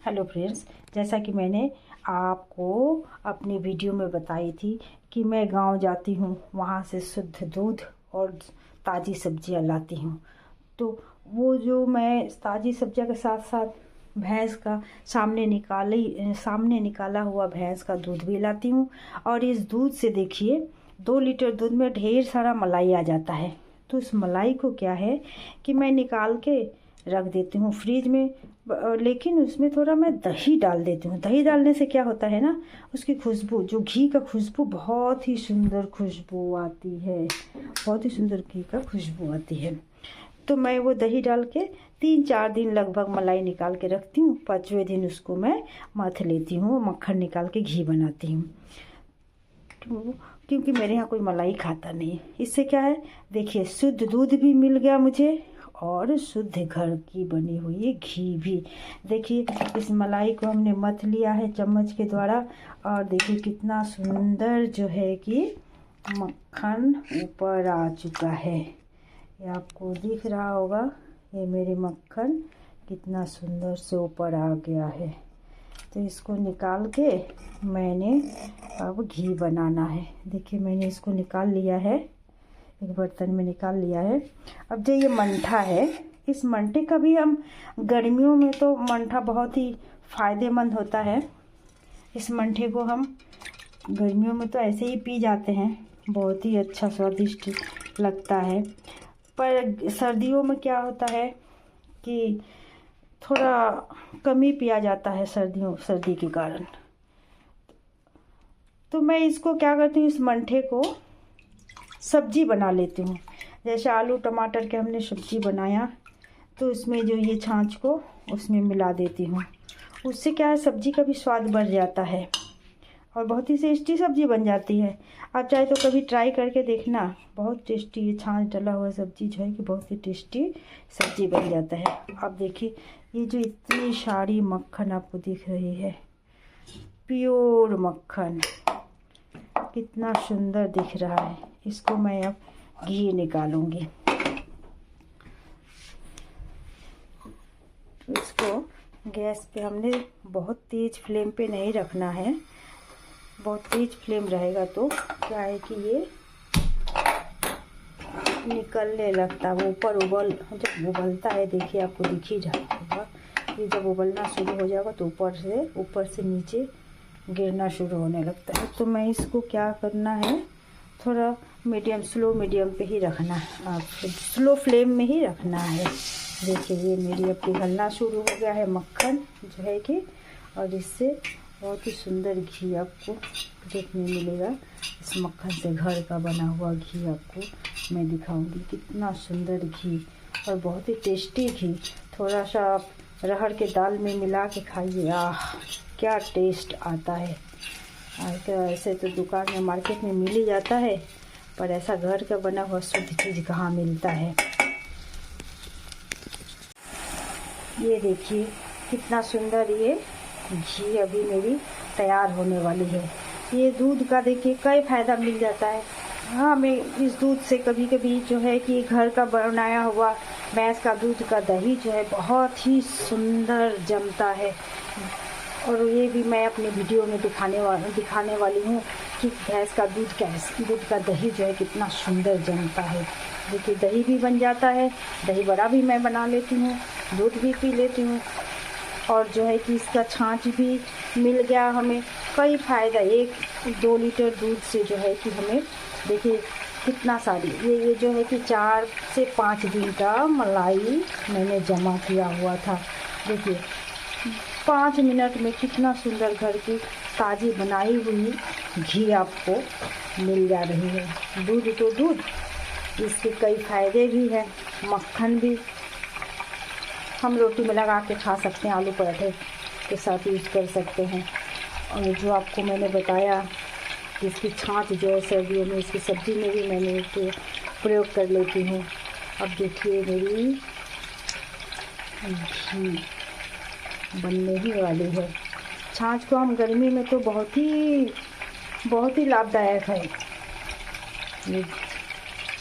Hello friends, जैसा कि मैंने आपको अपनी वीडियो में बताई थी कि मैं गांव जाती हूं, वहां से शुद्ध दूध और ताज़ी सब्जियां लाती हूं। तो वो जो मैं ताज़ी सब्जियां के साथ साथ भैंस का सामने निकाला हुआ भैंस का दूध भी लाती हूं। और इस दूध से देखिए 2 लीटर दूध में ढेर सारा मलाई आ जाता है। तो इस मलाई को क्या है कि मैं निकाल के रख देती हूँ फ्रिज में, लेकिन उसमें थोड़ा मैं दही डाल देती हूँ। दही डालने से क्या होता है ना, उसकी खुशबू, जो घी का खुशबू, बहुत ही सुंदर खुशबू आती है, बहुत ही सुंदर घी का खुशबू आती है। तो मैं वो दही डाल के 3-4 दिन लगभग मलाई निकाल के रखती हूँ। 5वें दिन उसको मैं मथ लेती हूँ, मक्खन निकाल के घी बनाती हूँ। तो क्योंकि मेरे यहाँ कोई मलाई खाता नहीं, इससे क्या है, देखिए शुद्ध दूध भी मिल गया मुझे और शुद्ध घर की बनी हुई घी भी। देखिए इस मलाई को हमने मथ लिया है चम्मच के द्वारा, और देखिए कितना सुंदर जो है कि मक्खन ऊपर आ चुका है। ये आपको दिख रहा होगा, ये मेरे मक्खन कितना सुंदर से ऊपर आ गया है। तो इसको निकाल के मैंने अब घी बनाना है। देखिए मैंने इसको निकाल लिया है, एक बर्तन में निकाल लिया है। अब जो ये मंठा है, इस मंठे का भी हम गर्मियों में, तो मंठा बहुत ही फ़ायदेमंद होता है। इस मंठे को हम गर्मियों में तो ऐसे ही पी जाते हैं, बहुत ही अच्छा स्वादिष्ट लगता है। पर सर्दियों में क्या होता है कि थोड़ा कम ही पिया जाता है सर्दी के कारण। तो मैं इसको क्या करती हूँ, इस मंठे को सब्जी बना लेती हूँ। जैसे आलू टमाटर के हमने सब्जी बनाया, तो उसमें जो ये छाछ को उसमें मिला देती हूँ। उससे क्या है, सब्जी का भी स्वाद बढ़ जाता है और बहुत ही टेस्टी सब्जी बन जाती है। आप चाहे तो कभी ट्राई करके देखना, बहुत टेस्टी ये छाछ डला हुआ सब्जी जो है कि बहुत ही टेस्टी सब्जी बन जाता है। अब देखिए ये जो इतनी सारी मक्खन आपको दिख रही है, प्योर मक्खन, कितना सुंदर दिख रहा है। इसको मैं अब घी निकालूंगी। इसको गैस पे हमने बहुत तेज फ्लेम पे नहीं रखना है, बहुत तेज फ्लेम रहेगा तो क्या है कि ये निकलने लगता है। वो ऊपर जब उबलता है, देखिए आपको दिख ही जाएगा, ये जब उबलना शुरू हो जाएगा तो ऊपर से नीचे गिरना शुरू होने लगता है। तो मैं इसको क्या करना है, थोड़ा स्लो मीडियम पे ही रखना है, स्लो फ्लेम में ही रखना है। देखिए ये मेरी अब पिघलना शुरू हो गया है मक्खन जो है कि, और इससे बहुत ही सुंदर घी आपको देखने मिलेगा। इस मक्खन से घर का बना हुआ घी आपको मैं दिखाऊंगी, कितना सुंदर घी और बहुत ही टेस्टी घी। थोड़ा सा आप अरहर के दाल में मिला के खाइए, आह क्या टेस्ट आता है। ऐसे तो दुकान में मार्केट में मिल ही जाता है, पर ऐसा घर का बना हुआ शुद्ध चीज़ कहाँ मिलता है। ये देखिए कितना सुंदर ये घी अभी मेरी तैयार होने वाली है। ये दूध का देखिए कई फ़ायदा मिल जाता है। हाँ, मैं इस दूध से कभी कभी जो है कि घर का बनाया हुआ भैंस का दूध का दही जो है बहुत ही सुंदर जमता है। और ये भी मैं अपने वीडियो में दिखाने वाली हूँ कि भैंस का दूध का दही जो है कितना सुंदर जमता है। देखिए दही भी बन जाता है, दही बड़ा भी मैं बना लेती हूँ, दूध भी पी लेती हूँ, और जो है कि इसका छाछ भी मिल गया हमें। कई फ़ायदा, 1-2 लीटर दूध से जो है कि हमें, देखिए कितना सारी ये जो है कि 4 से 5 दिन का मलाई मैंने जमा किया हुआ था। देखिए 5 मिनट में कितना सुंदर घर की ताज़ी बनाई हुई घी आपको मिल जा रही है। दूध तो दूध, इसके कई फ़ायदे भी हैं। मक्खन भी हम रोटी में लगा के खा सकते हैं, आलू पराठे के साथ यूज़ कर सकते हैं। और जो आपको मैंने बताया कि इसकी छाछ जो है सर्दियों में इसकी सब्ज़ी में भी मैंने इसको प्रयोग कर लेती हूँ। अब देखिए मेरी घी बनने ही वाली है। छाछ को हम गर्मी में तो बहुत ही लाभदायक है। ये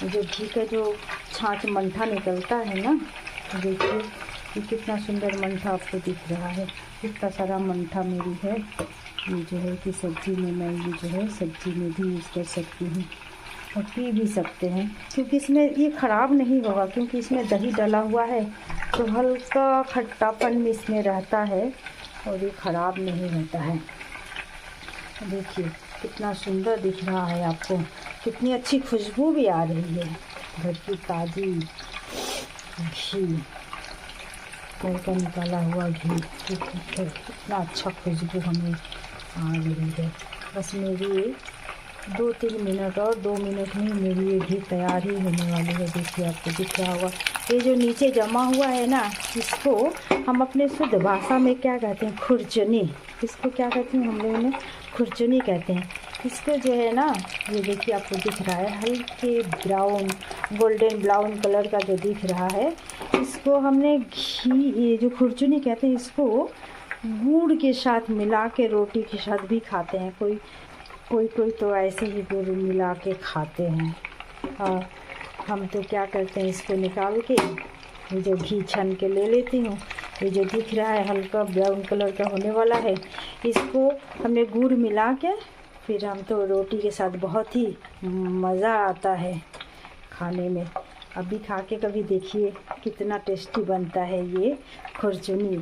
जो घी का जो छाछ मंठा निकलता है ना, देखिए ये कितना सुंदर मंठा आपको दिख रहा है। इतना सारा मंठा मेरी है, ये जो है कि सब्ज़ी में मैं ये जो है सब्ज़ी में भी यूज़ कर सकती हूँ और पी भी सकते हैं, क्योंकि इसमें ये ख़राब नहीं होगा, क्योंकि इसमें दही डला हुआ है तो हल्का खट्टापन भी इसमें रहता है और ये ख़राब नहीं होता है। देखिए कितना सुंदर दिख रहा है आपको, कितनी अच्छी खुशबू भी आ रही है, घर की ताज़ी घी का निकाला हुआ घी, कितना अच्छा खुशबू हमें आ रही है। बस मेरी 2-3 मिनट और 2 मिनट में मेरी ये घी तैयार ही होने वाली है। देखिए आपको दिख रहा होगा, ये जो नीचे जमा हुआ है ना, इसको हम अपने शुद्ध भाषा में क्या कहते हैं, खुरचनी। इसको क्या कहते हैं हम लोगों ने, खुरचनी कहते हैं। इसको जो है ना, ये देखिए आपको दिख रहा है हल्के ब्राउन गोल्डन ब्राउन कलर का जो दिख रहा है, इसको हमने घी, ये जो खुरचनी कहते हैं, इसको गुड़ के साथ मिला के रोटी के साथ भी खाते हैं। कोई तो ऐसे ही गुड़ मिला के खाते हैं। और हम तो क्या करते हैं, इसको निकाल के ये जो घी छन के ले लेती हूँ, ये जो दिख रहा है हल्का ब्राउन कलर का होने वाला है, इसको हमने गुड़ मिला के फिर हम तो रोटी के साथ बहुत ही मज़ा आता है खाने में। अभी खा के कभी देखिए कितना टेस्टी बनता है ये खुरचनी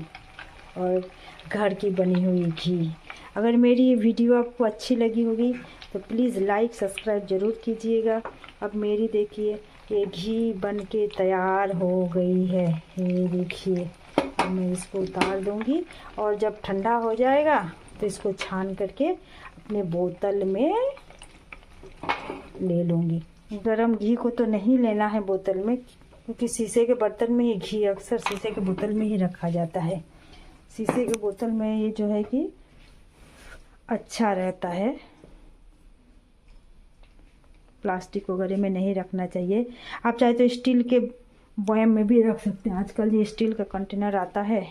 और घर की बनी हुई घी। अगर मेरी ये वीडियो आपको अच्छी लगी होगी तो प्लीज़ लाइक सब्सक्राइब ज़रूर कीजिएगा। अब मेरी देखिए ये घी बन के तैयार हो गई है, ये देखिए। अब मैं इसको उतार दूँगी और जब ठंडा हो जाएगा तो इसको छान करके अपने बोतल में ले लूँगी। गरम घी को तो नहीं लेना है बोतल में, क्योंकि शीशे के बर्तन में ये घी अक्सर शीशे के बोतल में ही रखा जाता है। शीशे के बोतल में ये जो है कि अच्छा रहता है, प्लास्टिक वगैरह में नहीं रखना चाहिए। आप चाहे तो स्टील के बॉयम में भी रख सकते हैं, आजकल ये स्टील का कंटेनर आता है,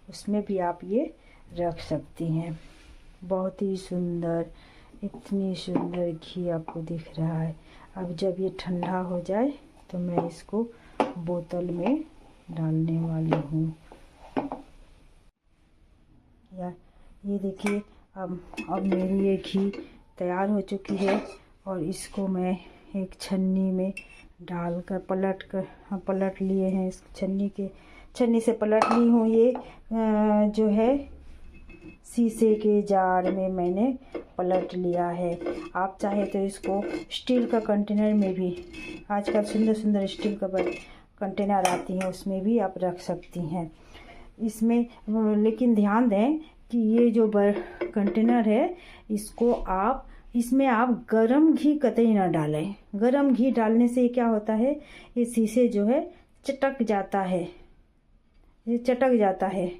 उसमें भी आप ये रख सकती हैं। बहुत ही सुंदर, इतनी सुंदर घी आपको दिख रहा है। अब जब ये ठंडा हो जाए तो मैं इसको बोतल में डालने वाली हूँ। यार ये देखिए, अब मेरी ये घी तैयार हो चुकी है और इसको मैं एक छन्नी में डालकर पलट लिए हैं। इस छन्नी से पलट ली हूँ। ये जो है शीशे के जार में मैंने पलट लिया है। आप चाहे तो इसको स्टील का कंटेनर में भी, आजकल सुंदर सुंदर स्टील का कंटेनर आती हैं, उसमें भी आप रख सकती हैं। इसमें लेकिन ध्यान दें कि ये जो कंटेनर है, इसमें आप गरम घी कतई ना डालें। गरम घी डालने से क्या होता है, ये शीशे जो है चटक जाता है, ये चटक जाता है।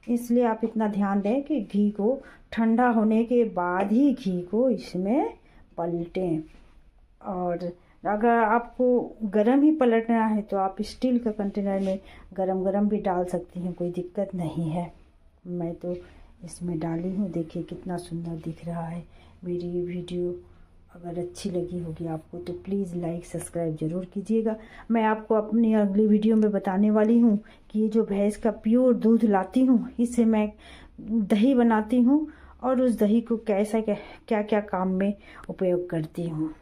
इसलिए आप इतना ध्यान दें कि घी को ठंडा होने के बाद ही घी को इसमें पलटें। और अगर आपको गरम ही पलटना है तो आप स्टील का कंटेनर में गरम भी डाल सकती हैं, कोई दिक्कत नहीं है। मैं तो इसमें डाली हूँ। देखिए कितना सुंदर दिख रहा है। मेरी ये वीडियो अगर अच्छी लगी होगी आपको तो प्लीज़ लाइक सब्सक्राइब ज़रूर कीजिएगा। मैं आपको अपनी अगली वीडियो में बताने वाली हूँ कि ये जो भैंस का प्योर दूध लाती हूँ, इससे मैं दही बनाती हूँ और उस दही को क्या क्या काम में उपयोग करती हूँ।